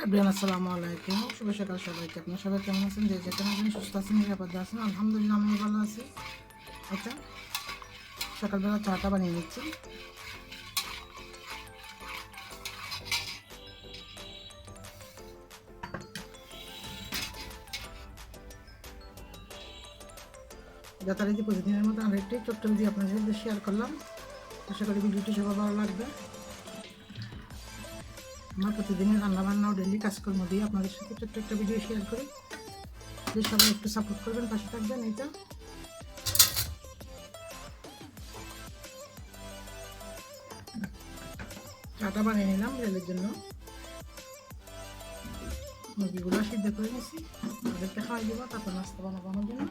Everyone আসসালামু আলাইকুম, শুভ সকাল সবাইকে। আপনারা সবাই কেমন আছেন? যে যেখানে আছেন সুস্থ আছেন, নিরাপদে আছেন। আলহামদুলিল্লাহ আমি ভালো আছি। আচ্ছা, সকালবেলা চাটা বানিয়ে নিচ্ছি। যথারীতি প্রতিদিনের মতো আরেকটি ছোট্ট ভিডিও আপনাদের সাথে শেয়ার করলাম। আশা করি ভিডিওটি সবার ভালো লাগবে। আমার প্রতিদিনের রান্নাবান্না ও ডেলি কাজকর্ম দিয়ে আপনাদের সাথে ছোট্ট একটা ভিডিও শেয়ার করি। প্লিজ সবাই একটু সাপোর্ট করবেন, পাশে থাকবেন। এইটা চাটা বানিয়ে নিলাম রেলের জন্য। মুরগিগুলো সিদ্ধ করে নিয়েছি, ওদেরকে খাওয়াই দেবো, তারপর নাস্তা বানানোর জন্য।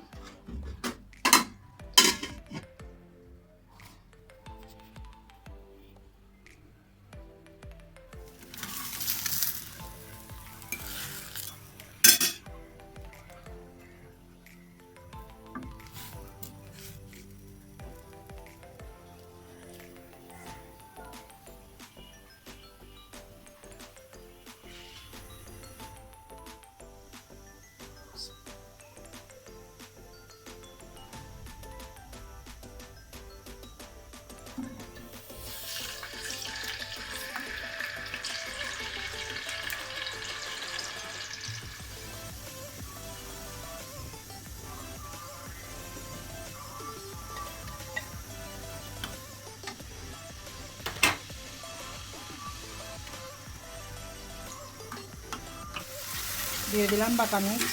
দিয়ে দিলাম বাটা মিক্স,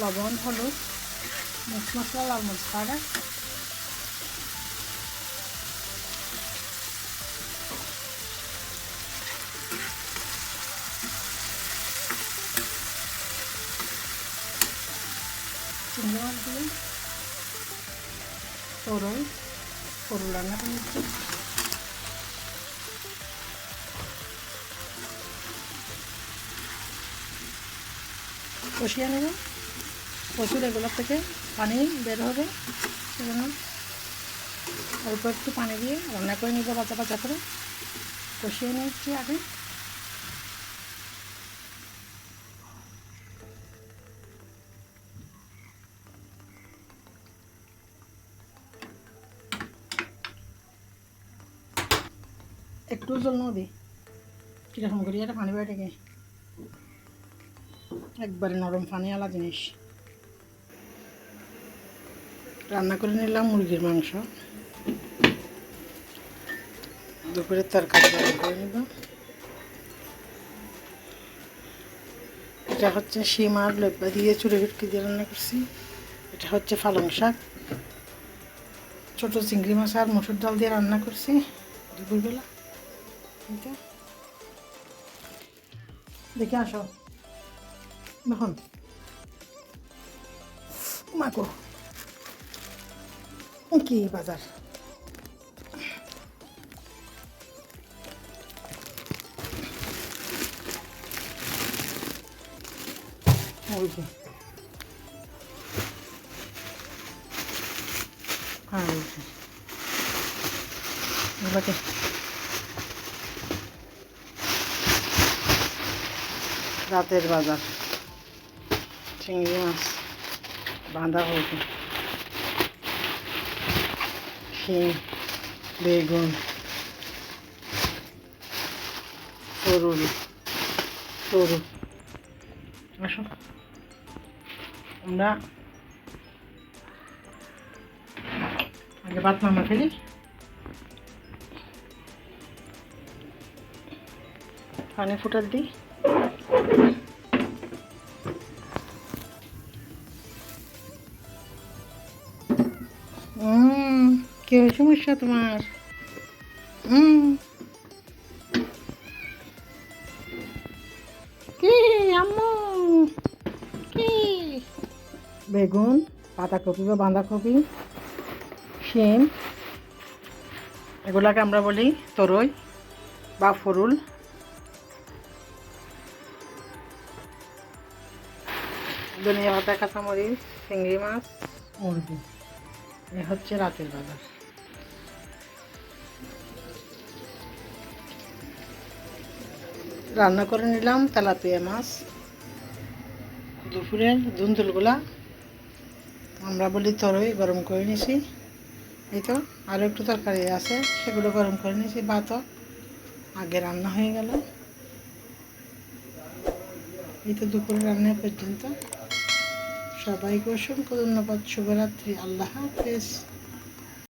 লবণ, হলুদ, মিক্স মশলা, লাল মরিচ পাউডার, চিংড়ি মাছ দিয়ে তরুল রান্না করে নিচ্ছি। কষিয়ে নেব, প্রচুর এগুলোর থেকে পানি বের হবে, সেজন্য অল্প একটু পানি দিয়ে রান্না করে নিব, বাচ্চা বাচ্চা করে কষিয়ে নিচ্ছি আগে। একটু জল ন দিই, কীরকম করি একটা পানি বেড়ে গিয়ে একবারে নরম পানিওয়ালা জিনিস। রান্না করে নিলাম মুরগির মাংস, দুপুরের তরকারি রান্না করে নিব। এটা হচ্ছে শিম আর লেব্বা দিয়ে চুড়ে ভেটকি দিয়ে রান্না করছি। এটা হচ্ছে পালং শাক, ছোটো চিংড়ি মাছ আর মসুর ডাল দিয়ে রান্না করছি দুপুরবেলা। এটা দেখে আসো দেখুন মাকো কি বাজার। মুরগি এগুলোকে রাতের বাজার, চিংড়ি মাছ, বাঁধাকপি, শিম, বেগুন, তরু। আসো আমরা আগে ভাত নামা ফেলি, পানি ফুটার দিই। কি সমস্যা তোমার? কি আম্মু কি? বেগুন, পাতাকপি বা বাঁধাকপি, শিম, এগুলাকে আমরা বলি তরই বা ফুরুল। ধনিয়া পাতা, কাঁচামরিচ, চিংড়ি মাছ, মুরগি। এ হচ্ছে রাতের বাজার। রান্না করে নিলাম তেলাপিয়া মাছ। দুপুরের দুন্দুলগুলা আমরা বলি তরই, গরম করে নিছি। এই তো আরও একটু তরকারি আছে, সেগুলো গরম করে নিয়েছি। ভাতও আগে রান্না হয়ে গেল। এই তো দুপুরে রান্না পর্যন্ত। সবাইকে অসংখ্য ধন্যবাদ। শুভরাত্রি। আল্লাহ হাফেজ।